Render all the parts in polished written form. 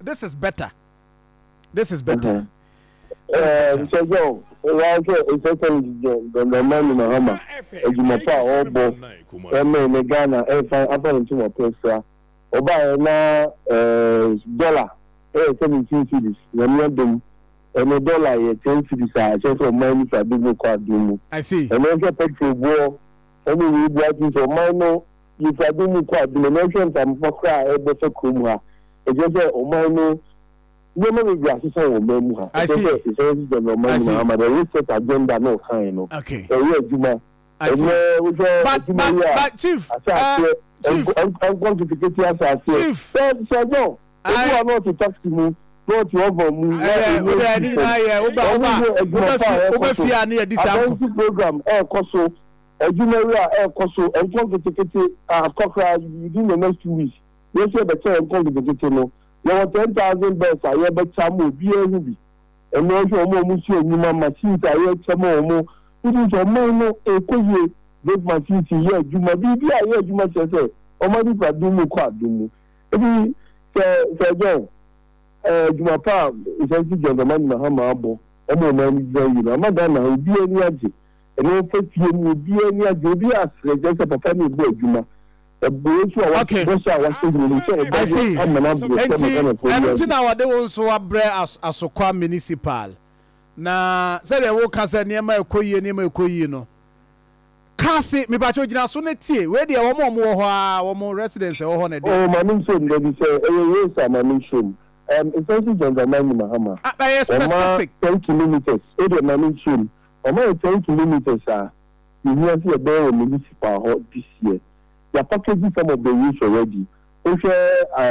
This is better. This is better. So yo, it's the man in Mahama. Ejumapa obo. Me Ghana after into my place. Oba na dollar 17 cedis. Na dem and $1 10 cedis. Just for money for do ko. I see. And then petrol go. Only we working for minor. If I do ko do mention some for cry e be for kumha. E just say o minor. No, I see. I see. Agenda no kind. Okay. I see. But Chief, I'm going to get you. Chief, so no. You are not to talk to me. Not to offer me. Program. Koso. Koso. I'm going to take it. Within the next 2 weeks. Yes, I'm going to get no. There were 10,000 bells. I have a chamo, be a ruby. And also, Monsieur, machines. I have chamo. It is a man, a quay, those machines here. You might be here, you must say, or maybe I do no quad. Maybe, Sir Jumapa is actually the man Mahama. Amoh man, Madame will be any adject. And no fake you will be any adject. Just a family boy, Juma. Okay. I see. And now they also have as Asokwa Municipal. Na say they will cancel near my koyi no. Kasi me bacho jina so na tie we dey omo residents e ho na dey. Oh, my name dey say yes, my name essentially Jangamani Mahama. Specific 10 kilometers. Area my name Omo 10 kilometers you hear see a municipal this year. They are packaging some of the routes already. If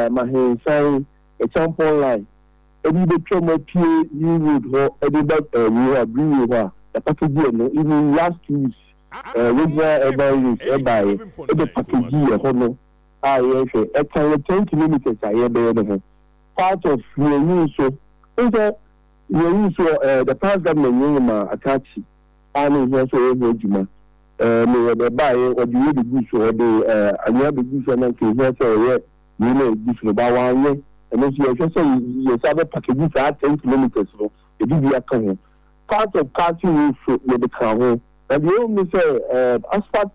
my hand sign a tampon line, every day try my PA new road, every day we are bringing over the packaging. Even last week, every packaging, I can 10 kilometers. I hear part of your use. So, the past government attach and here so me buy or the goods or the anya the goods and can hear say you know this about 1 year and then you just say you have packages at 10 kilometers so it be account part of carting with the car and the only say asphalt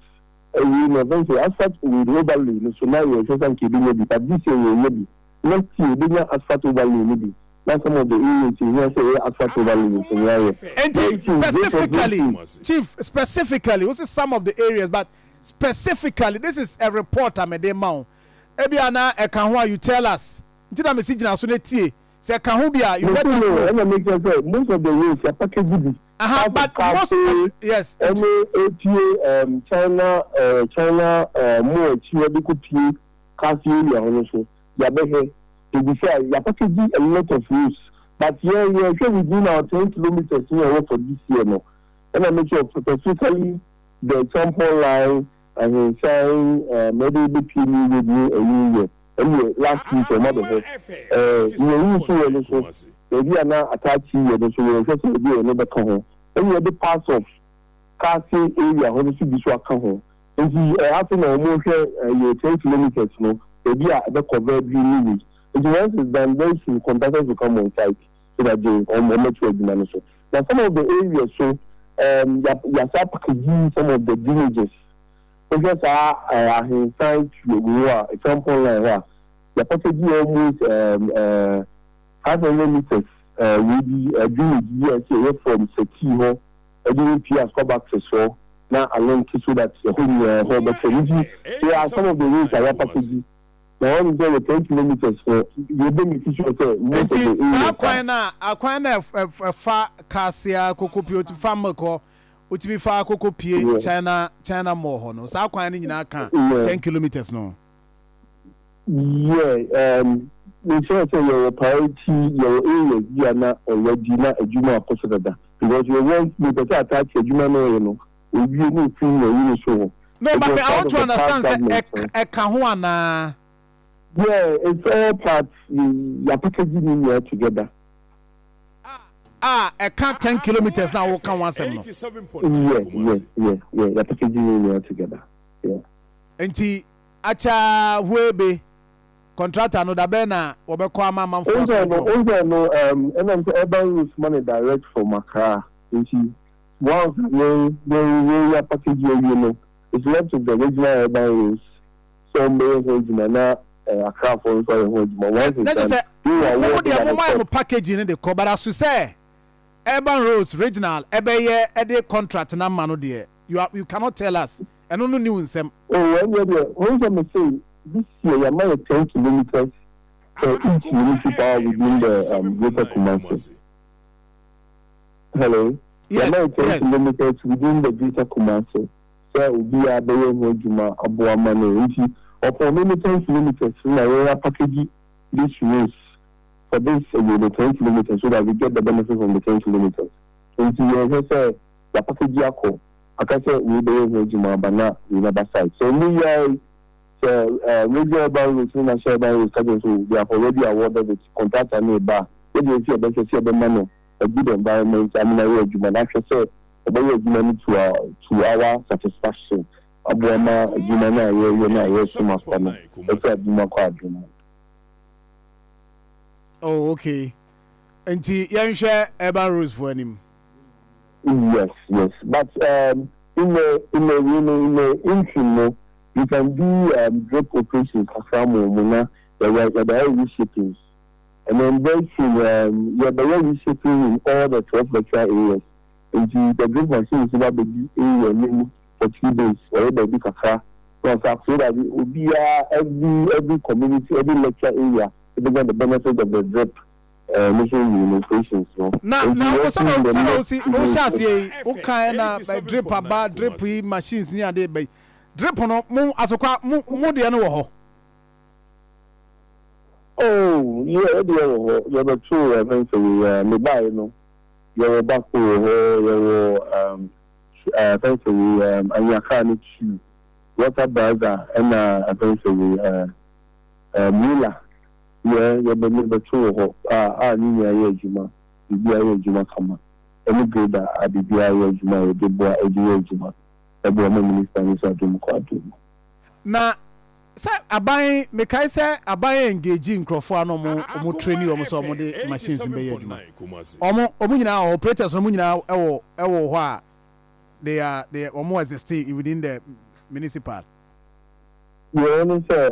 we know asphalt we globally so now you just can keep it but this year maybe next year bigger asphalt overlay maybe. That's some of the areas here say asphalt overlay. And Chief, specifically, this is some of the areas, but specifically, this is a report I'm a demo. Ebiana Ekanwa, you tell us. Did I message now? So let's see. Say Ekanwa, you let us know. Most of the roads are packaged. But most yes. China, more China, Kasi area also. Yabehe. To be fair, you are packaging a lot of routes. But yeah, sure within our 10 kilometers here for this year now. And I make sure specifically the tampon line and saying maybe the PB with me a new year. Anyway, last week or mother we are now attaching you so we just do another come. Any other parts of Kasi area honestly this will come home. And the after almost 10 kilometers no, we are the cover really. Once it's done, then some contractors will come on site so that they metro dimension. Now some of the areas so you are packaging some of the villages. Because inside a example like that, you are packaging almost 500 meters with the village here from Sekimo, a DPS come back to so now along so that the whole there are some of the routes that are packaging. Now, I'm going to 10 kilometers for the beneficial. Aquina, far Cassia, Coco Farmer, which be far Coco P, China more. No, so Aquina in Aka 10 kilometers. No, yeah, we say your priority, your area, you are not already not a Juma Posada because you want me to attach a Juma, no, will be no thing or so. No, but I want to understand a Kahuana. Yeah, it's all parts. You are packaging in here together. I can't 10 kilometers now. We'll come once. Yeah. You're packaging in here together. Yeah. And Acha Webe contractor no da be na obekọ ama manfo no and I'm urban routes money direct from Accra. Once we package you it's left with the original urban routes. So many na Accra for packaging in the co, but as you say, urban roads regional, ebe contract na mano there. You cannot tell us. And no new in some. When say this year, you might 10 kilometers for each municipal within the Greater Kumasi. Hello? Yes. 10 kilometers within the Greater Kumasi. So we are the Juma Abuamane. Upon many 10 kilometers, we are packaging these roads for this 10 kilometers so that we get the benefit from the 10 kilometers. And you say the package I can say we do Juma Bana in other side. So we are major urban routes, national urban routes, so they have already awarded the contract and nearby. When you see a better a good environment, I mean, I Juma, I can say about Juma to our satisfaction. Abuama Jumana, you're so much fun. Oh, okay. And you share urban routes for him. Yes. But in the interim, you can do drip operations from Mona, the reshaping. And then very soon, you're the reshaping in all the 12 lecture areas. And the drip machine is about the area for 2 days, or the big car. So that it will be every community, every lecture area to get the benefit of the drip. Operations. Now, see, drip about drip machines near the bay. Drip on Asokwa Municipal. Oh, yeah, you're the true eventually. Mobile, you're back to eventually, and you can't choose water brother and eventually Mila. Yeah, you're the true Juma. Juma come. Any grader at the Juma, the boy, Juma. Na say aban make I say aban engage nkrofo ano mo training omo so mo de machines be yaduma omo nyina operators omo nyina ewo ho a they are omo exist within the municipal. You only say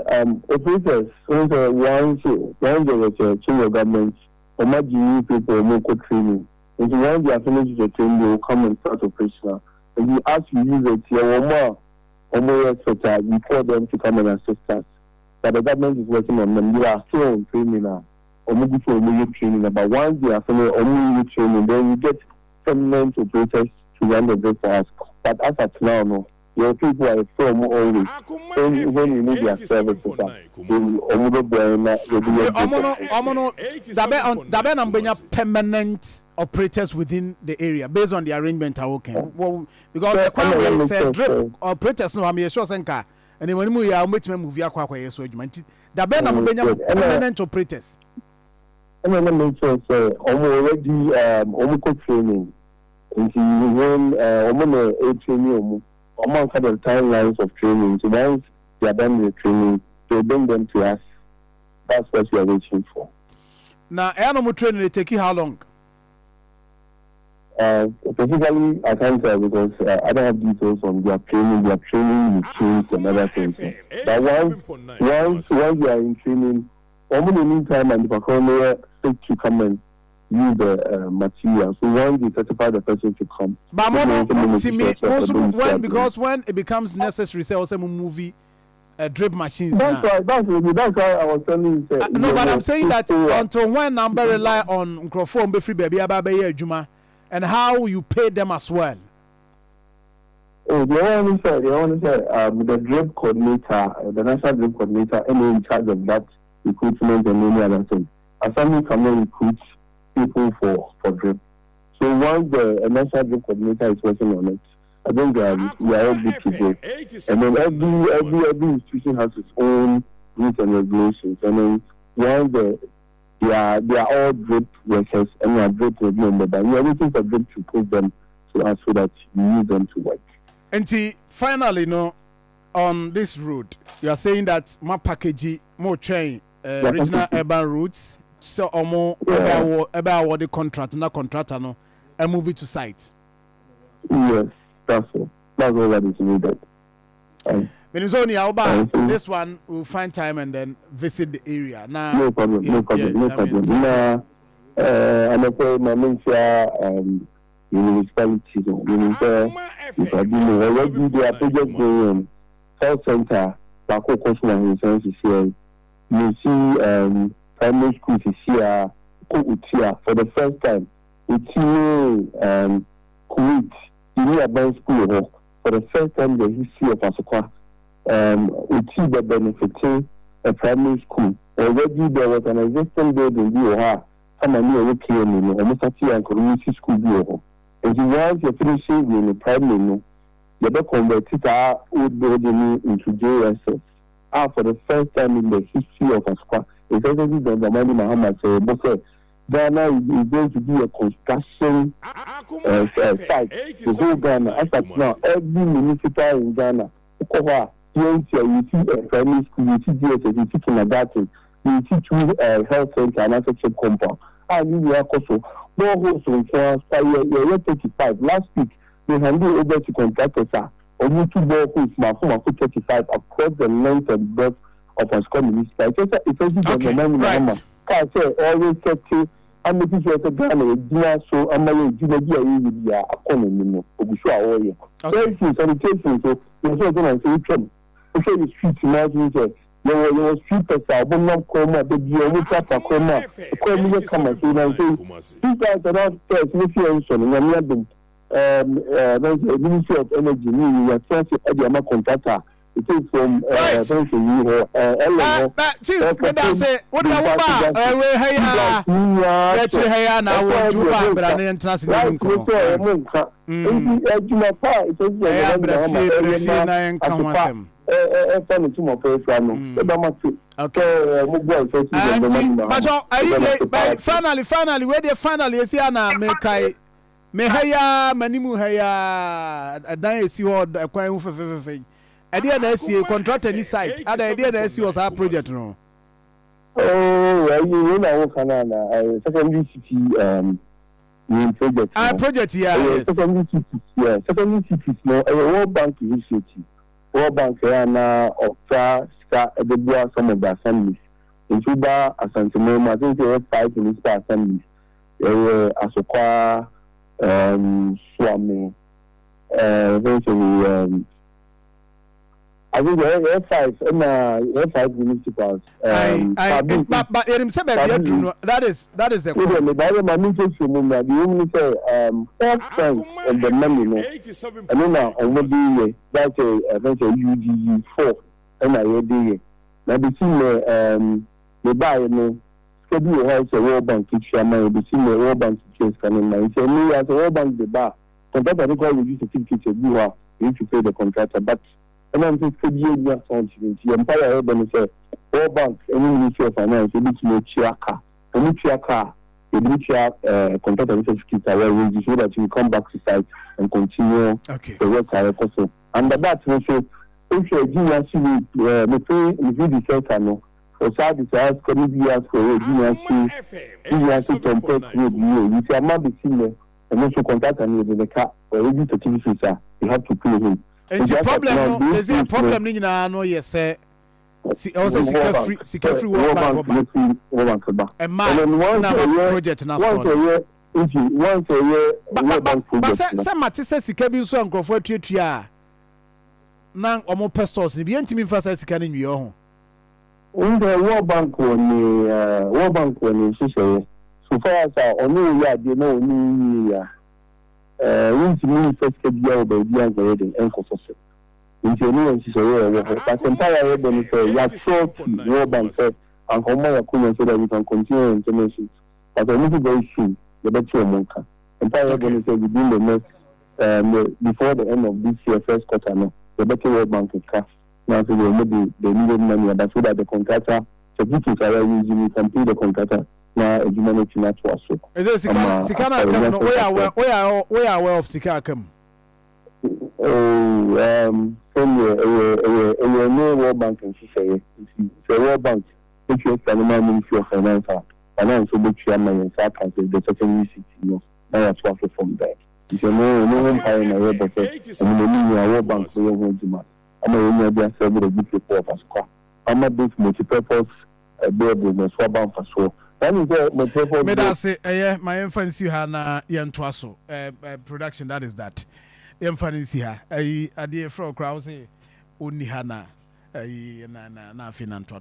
operators only once the two governments omo people mo ko training. And when they are finished the training, they will come and start operational. And you ask to use it, you call them to come and assist us. But the government is working on them. You are still on training now. Training. But once they are finished training, then you get permanent operators to run the base for us. But as at now, no. Your people are from always. When you need their services, permanent operators within the area based on the arrangement. Okay, well, because the Crown said drip operators no am sure senka, and when we are move here so argument. The permanent operators. And then make sure say already training. And when training among other timelines of training. So once they are done with training, they bring them to us. That's what we are waiting for. Now, animal training, it take you how long? Specifically, I can't tell because I don't have details on their training with tools and other things. But once you are in training, only in the meantime, and the performer take to come and use the material. So once you certify the person to come. But because when it becomes necessary, say also movie drip machines. That's why I was telling you. No, but I'm saying that until when number rely on microphone be free baby juma and how you pay them as well. Oh, they only say the drip coordinator, the national drip coordinator, any in charge of that recruitment and any other thing. Assembly can recruit people for drip. So once the national drip coordinator is working on it, I think we are all good to go. And then every institution has its own rules and regulations. And then once they are all drip workers and we are drip reviewing them, but we are waiting for drip to put them to us so that we use them to work. And finally, on this road, you are saying that more packaging, more train. regional urban routes. So Amoh about the contract, not contractor no, and move it to site. Yes, that's all that is needed. This one we'll find time and then visit the area. Now, no problem. Now, I'm afraid my municipality, if I do already they are project going health center, Bako Customer Insurance is here. You see primary schools is here, for the first time. It's Kuwait, advanced school for the first time in the history of Asokwa. We see the benefiting a primary school. Already there was an existing building here. Some of you are almost a community school. And once you're finishing with the primary, you better convert our old building into JSS. For the first time in the history of Asokwa, especially the Zamani Muhammad said, Ghana is going to be a construction site. The whole Ghana, as of now, every municipal in Ghana, you see a primary school, you see JSS, you see kindergarten, you see 2 health center and access compound. And you are also more hosts on 35. Last week, they handed over to contractors, only 2 more hosts, my 35 across the length and breadth of Asokwa Municipal. It's right. I say always check and making sure that Ghana is so I'm not going to do the economy. Thank you, sanitation. So you're going to say, okay, the streets imagine there was street but not Akoma, the Akoma, come and say, these guys are not first, and there's the Ministry of Energy, we are trying to add the contractor. It is from Chief, let us say, what the finally, where they finally is here now, Mehaya, Manimu Haya, a dice or a quite idea that see contract any site. Other idea that see was our project, no. Oh, you know, Canada, secondary city project. Our project, yeah. Secondary city, yeah. Secondary city, no. World Bank initiative. World Bank, of the some of the assemblies. In Cuba, Asantemo, I think there were 5 municipal assemblies. Asokwa, Swami, I think there are 5 municipals. But that is the question. The only say 4 friends of the money, and then that's a UDU 4 and I did. Now the the buy schedule has a World Bank chairman, the senior World Bank case coming now. So me as a World Bank the bar, contractor require you certificate you need to pay the contractor, but and I'm just years on the Empire Urban say World Bank, any Ministry of Finance, you need to know Chiaka. Any Chiaka, you need to contractor certificate so that you come back to site and continue the work also. And that also if you're doing actually the center no or side is ask can be asked for you compare with you if you are not the senior and also contact and with the car or ready to TV officer you have to pay him. And the problem no there's a problem in no yes sir also secure free work back and man project now once a year but some matisa sika bi so ankofo atuatua na omo pastors ni bi ntimi mfasa sika ni nwie ho the World Bank woni sise so far as onu ya de na onu ya ntimi first bia obi an go dey enkoso so ntimi en sise we but entire we dey say ya so World Bank and Akoma ya kunya so that we can continue international but we need to go soon the better monka entire we say within the next before the end of this year first quarter no the better World Bank cash. Now, so they needed money, but so that the contractor, certificates are using, we can pay the contractor. Now, a humanity not to us. Is it Sikana come? We are aware of Sikana come. From no World Bank and she say, it's a World Bank. which is the Ministry of Finance, finance which chairman the second UCT, that's what from there. If you know, no one higher in a way, but and the media bank for your home. I'm a media server of good report as well. I'm a bit multi-purpose building and swap out for so. That is my purpose. May I say, my influence here na Yantwaso production. That is that. Influence here. I dear from crowd say, only Hana, na Finantwa.